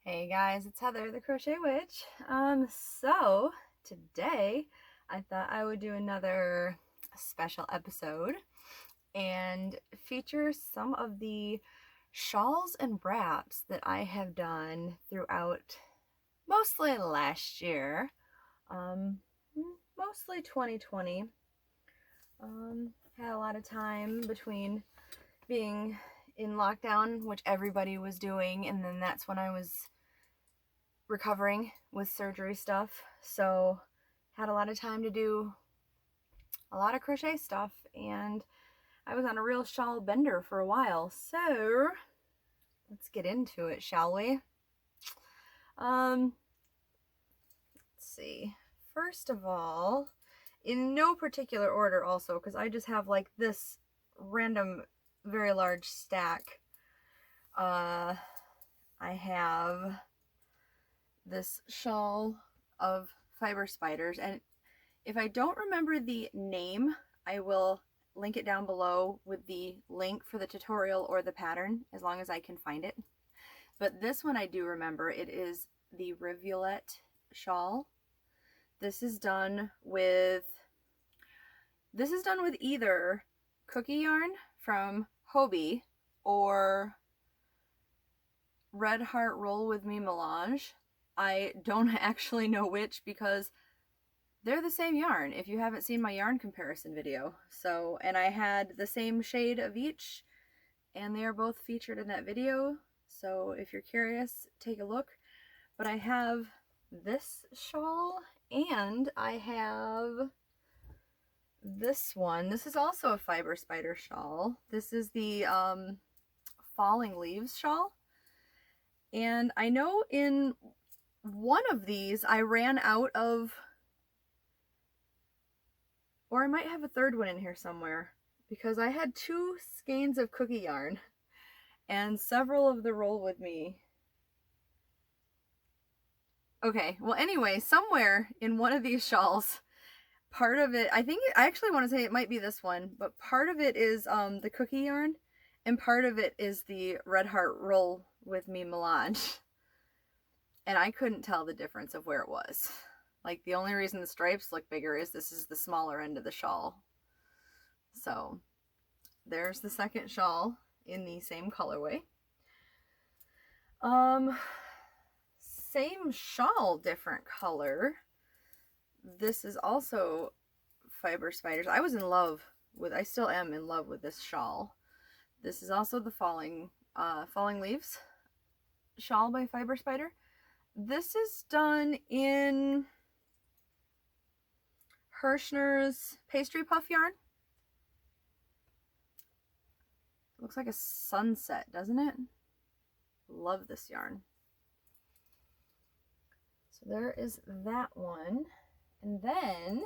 Hey guys, it's Heather, the Crochet Witch. So today I thought I would do another special episode and feature some of the shawls and wraps that I have done throughout mostly last year, mostly 2020. Had a lot of time between being in lockdown, which everybody was doing, and then that's when I was recovering with surgery stuff, so had a lot of time to do a lot of crochet stuff, and I was on a real shawl bender for a while. So let's get into it, shall we? Let's see. First of all, in no particular order also, because I just have like this random very large stack. I have this shawl of fiber spiders, and if I don't remember the name, I will link it down below with the link for the tutorial or the pattern, as long as I can find it. But this one I do remember. It is the Rivulet Shawl. This is done with either cookie yarn from Hobie or Red Heart Roll With Me melange. I don't actually know which, because they're the same yarn if you haven't seen my yarn comparison video. So, and I had the same shade of each, and they are both featured in that video. So if you're curious, take a look. But I have this shawl, and I have this one. This is also a fiber spider shawl. This is the Falling Leaves shawl. And I know in one of these I ran out of, or I might have a third one in here somewhere, because I had 2 skeins of cookie yarn and several of the Roll With Me. Okay, well anyway, somewhere in one of these shawls, part of it, I actually want to say it might be this one, but part of it is the cookie yarn, and part of it is the Red Heart Roll With Me melange. And I couldn't tell the difference of where it was. Like, the only reason the stripes look bigger is this is the smaller end of the shawl. So there's the second shawl in the same colorway. Same shawl, different color. This is also fiber spiders. I still am in love with this shawl. This is also the Falling Leaves shawl by Fiber Spider. This is done in Hirschner's pastry puff yarn. Looks like a sunset, doesn't it? Love this yarn. So there is that one. And then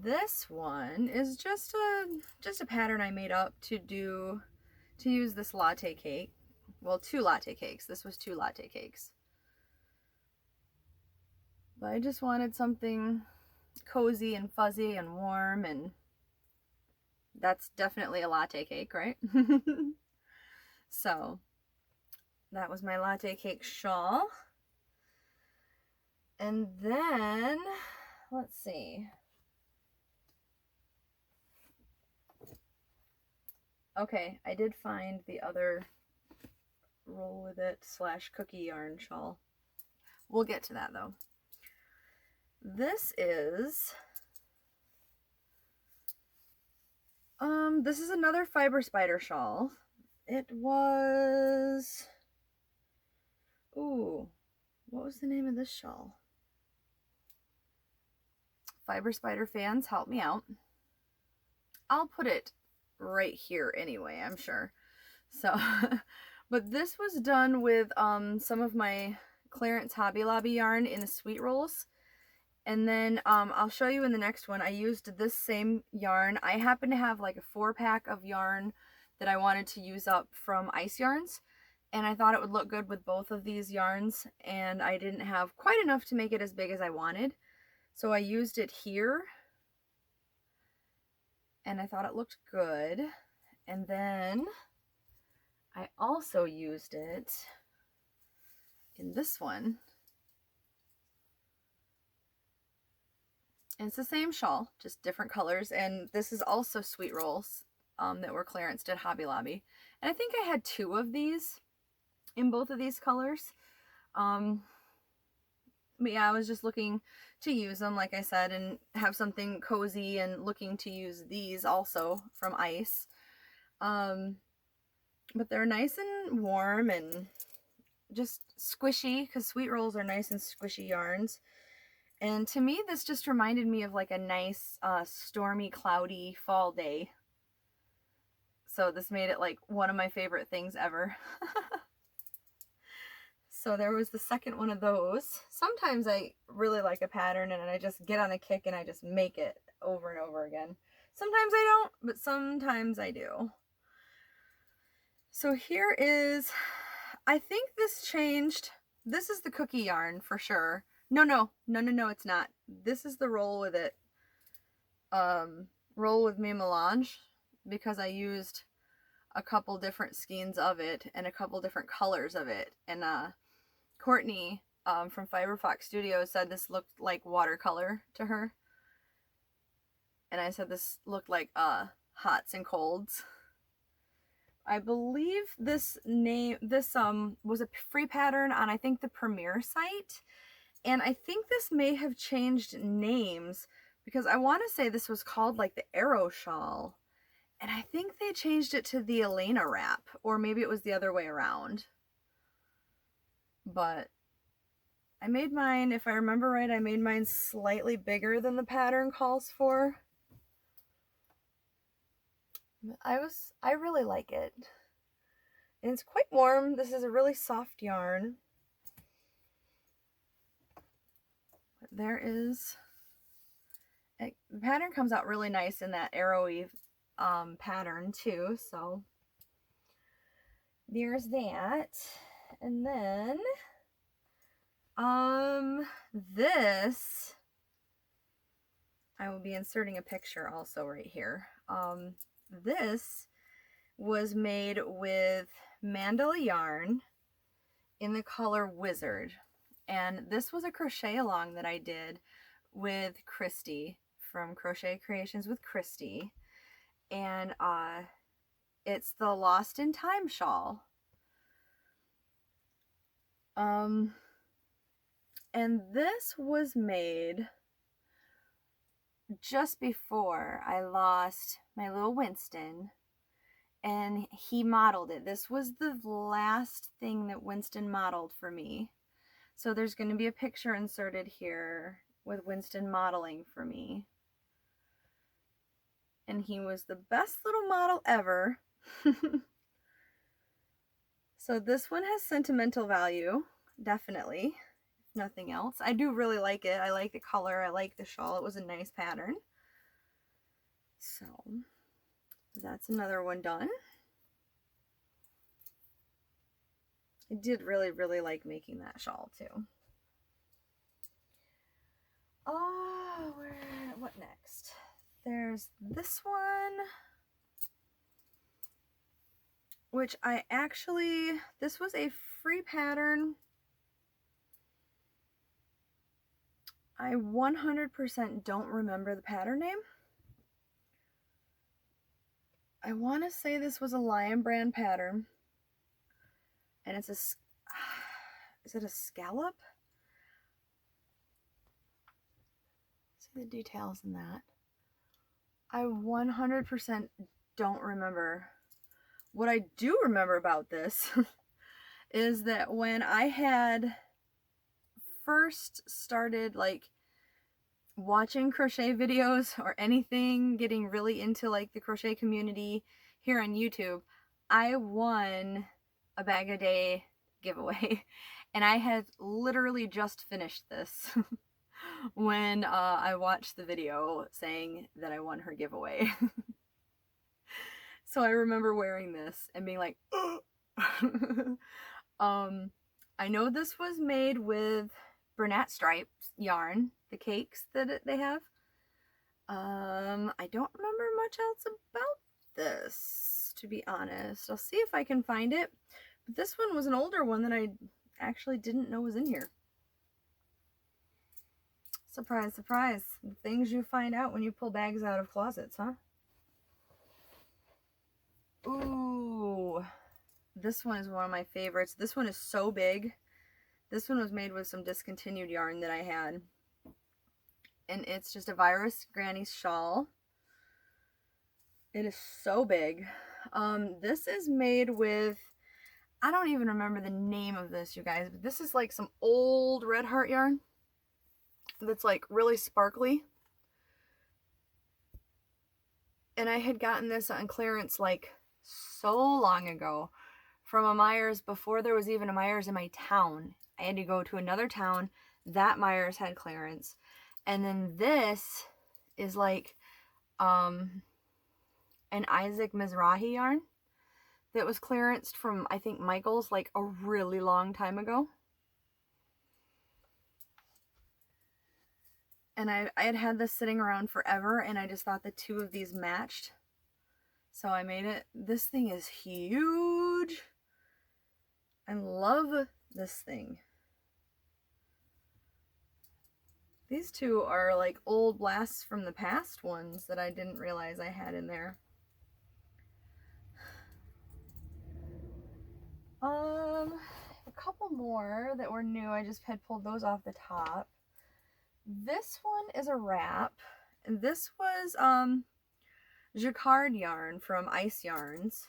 this one is just a pattern I made up to use this latte cake. Well, 2 latte cakes. This was 2 latte cakes. But I just wanted something cozy and fuzzy and warm, and that's definitely a latte cake, right? So that was my latte cake shawl. And then, let's see. Okay, I did find the other Roll With It / cookie yarn shawl. We'll get to that though. This is another fiber spider shawl. It was, ooh, what was the name of this shawl? Fiber spider fans, help me out. I'll put it right here anyway, I'm sure. So but this was done with some of my clearance Hobby Lobby yarn in the sweet rolls. And then I'll show you in the next one. I used this same yarn. I happen to have like a 4-pack of yarn that I wanted to use up from Ice Yarns, and I thought it would look good with both of these yarns, and I didn't have quite enough to make it as big as I wanted. So I used it here, and I thought it looked good. And then I also used it in this one, and it's the same shawl, just different colors. And this is also sweet rolls that were clearanced at Hobby Lobby. And I think I had 2 of these in both of these colors. But yeah, I was just looking to use them, like I said, and have something cozy, and looking to use these also from Ice. But they're nice and warm and just squishy, because sweet rolls are nice and squishy yarns. And to me, this just reminded me of like a nice stormy, cloudy fall day. So this made it like one of my favorite things ever. So there was the second one of those. Sometimes I really like a pattern and I just get on a kick and I just make it over and over again. Sometimes I don't, but sometimes I do. So here is, I think this changed. This is the cookie yarn for sure. No, it's not. This is the roll with it. Roll with me melange, because I used a couple different skeins of it and a couple different colors of it. And Courtney from Fiberfox Studios said this looked like watercolor to her. And I said this looked like hots and colds. I believe this was a free pattern on, I think, the Premiere site. And I think this may have changed names, because I want to say this was called like the Arrow Shawl. And I think they changed it to the Elena wrap, or maybe it was the other way around. But I made mine, if I remember right, I made mine slightly bigger than the pattern calls for. I really like it. And it's quite warm. This is a really soft yarn. But there is, the pattern comes out really nice in that arrowy pattern too. So there's that. And then this, I will be inserting a picture also right here. This was made with mandala yarn in the color Wizard. And this was a crochet along that I did with Christy from Crochet Creations with Christy. And it's the Lost in Time shawl. And this was made just before I lost my little Winston, and he modeled it. This was the last thing that Winston modeled for me. So there's going to be a picture inserted here with Winston modeling for me. And he was the best little model ever. So this one has sentimental value, definitely, if nothing else. I do really like it. I like the color. I like the shawl. It was a nice pattern. So that's another one done. I did really, really like making that shawl too. Oh, what next? There's this one, which I actually, this was a free pattern. I 100% don't remember the pattern name. I want to say this was a Lion Brand pattern. And it's a, is it a scallop? See the details in that. I 100% don't remember. What I do remember about this is that when I had first started like watching crochet videos or anything, getting really into like the crochet community here on YouTube, I won a bag a day giveaway. And I had literally just finished this when I watched the video saying that I won her giveaway. So I remember wearing this and being like, I know this was made with Bernat Stripes yarn, the cakes that they have. I don't remember much else about this, to be honest. I'll see if I can find it. But this one was an older one that I actually didn't know was in here. Surprise, surprise. The things you find out when you pull bags out of closets, huh? Ooh, this one is one of my favorites. This one is so big. This one was made with some discontinued yarn that I had. And it's just a Virus Granny Shawl. It is so big. This is made with, I don't even remember the name of this, you guys, but this is like some old Red Heart yarn that's like really sparkly. And I had gotten this on clearance like so long ago from a Myers before there was even a Myers in my town. I had to go to another town. That Myers had clearance. And then this is like an Isaac Mizrahi yarn that was clearanced from, I think, Michael's like a really long time ago. And I had this sitting around forever, and I just thought the two of these matched. So I made it. This thing is huge. I love this thing. These two are like old blasts from the past ones that I didn't realize I had in there. A couple more that were new. I just had pulled those off the top. This one is a wrap, and this was jacquard yarn from Ice Yarns,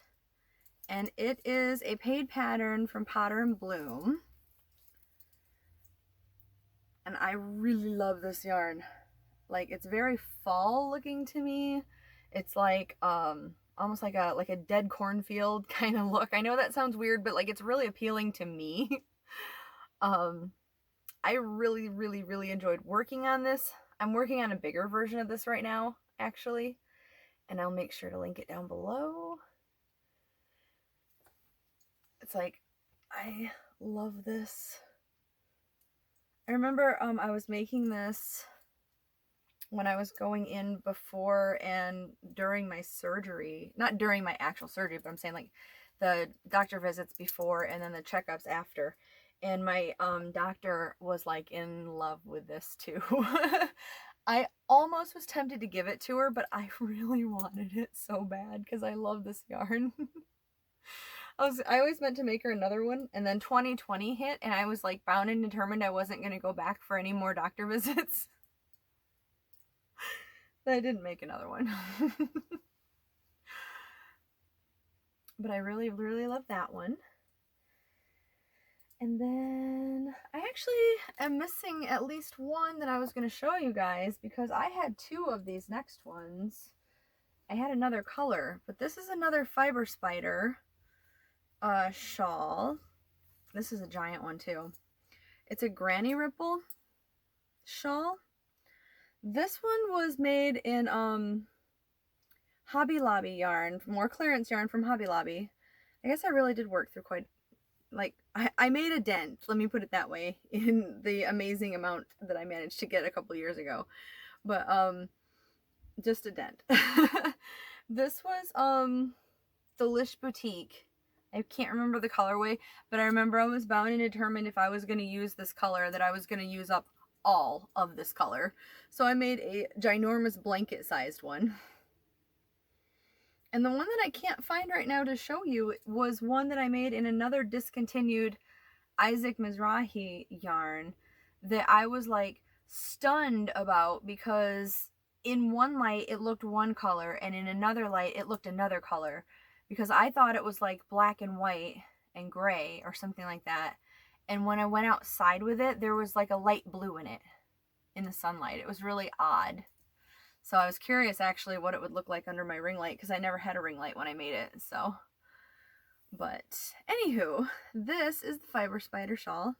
and it is a paid pattern from Potter and Bloom, and I really love this yarn. Like, it's very fall looking to me. It's like almost like a dead cornfield kind of look. I know that sounds weird, but like, it's really appealing to me. I really, really, really enjoyed working on this. I'm working on a bigger version of this right now, actually, and I'll make sure to link it down below. It's like, I love this. I remember I was making this when I was going in before and during my surgery. Not during my actual surgery, but I'm saying like the doctor visits before and then the checkups after. And my doctor was like in love with this too. I almost was tempted to give it to her, but I really wanted it so bad because I love this yarn. I always meant to make her another one, and then 2020 hit, and I was like bound and determined I wasn't going to go back for any more doctor visits. But I didn't make another one. But I really, really love that one. And then I actually am missing at least one that I was going to show you guys because I had two of these next ones. I had another color, but this is another Fiber Spider shawl. This is a giant one too. It's a Granny Ripple shawl. This one was made in Hobby Lobby yarn, more clearance yarn from Hobby Lobby. I guess I really did work through quite, like, I made a dent, let me put it that way, in the amazing amount that I managed to get a couple years ago. But just a dent. This was Delish Boutique. I can't remember the colorway, but I remember I was bound and determined if I was going to use this color that I was going to use up all of this color. So I made a ginormous blanket sized one. And the one that I can't find right now to show you was one that I made in another discontinued Isaac Mizrahi yarn that I was like stunned about because in one light it looked one color and in another light it looked another color. Because I thought it was like black and white and gray or something like that. And when I went outside with it, there was like a light blue in it in the sunlight. It was really odd. So I was curious actually what it would look like under my ring light because I never had a ring light when I made it. So, but anywho, this is the Fiber Spider shawl.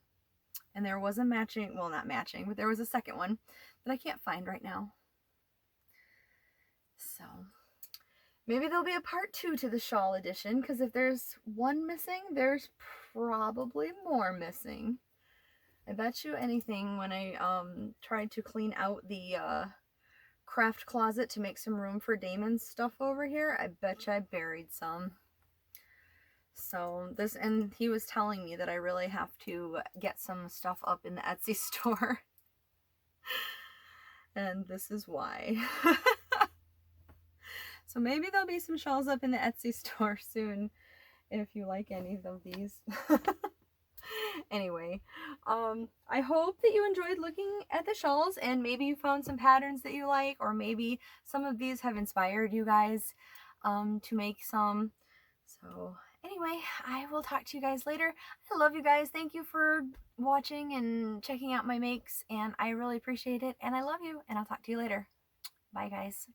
And there was a matching, well, not matching, but there was a second one that I can't find right now. So maybe there'll be a part 2 to the shawl edition, because if there's one missing, there's probably more missing. I bet you anything when I tried to clean out the craft closet to make some room for Damon's stuff over here, I bet you I buried some. So this, and he was telling me that I really have to get some stuff up in the Etsy store. And this is why. So maybe there'll be some shawls up in the Etsy store soon if you like any of these. Anyway, I hope that you enjoyed looking at the shawls, and maybe you found some patterns that you like, or maybe some of these have inspired you guys to make some. So anyway, I will talk to you guys later. I love you guys. Thank you for watching and checking out my makes, and I really appreciate it, and I love you, and I'll talk to you later. Bye guys.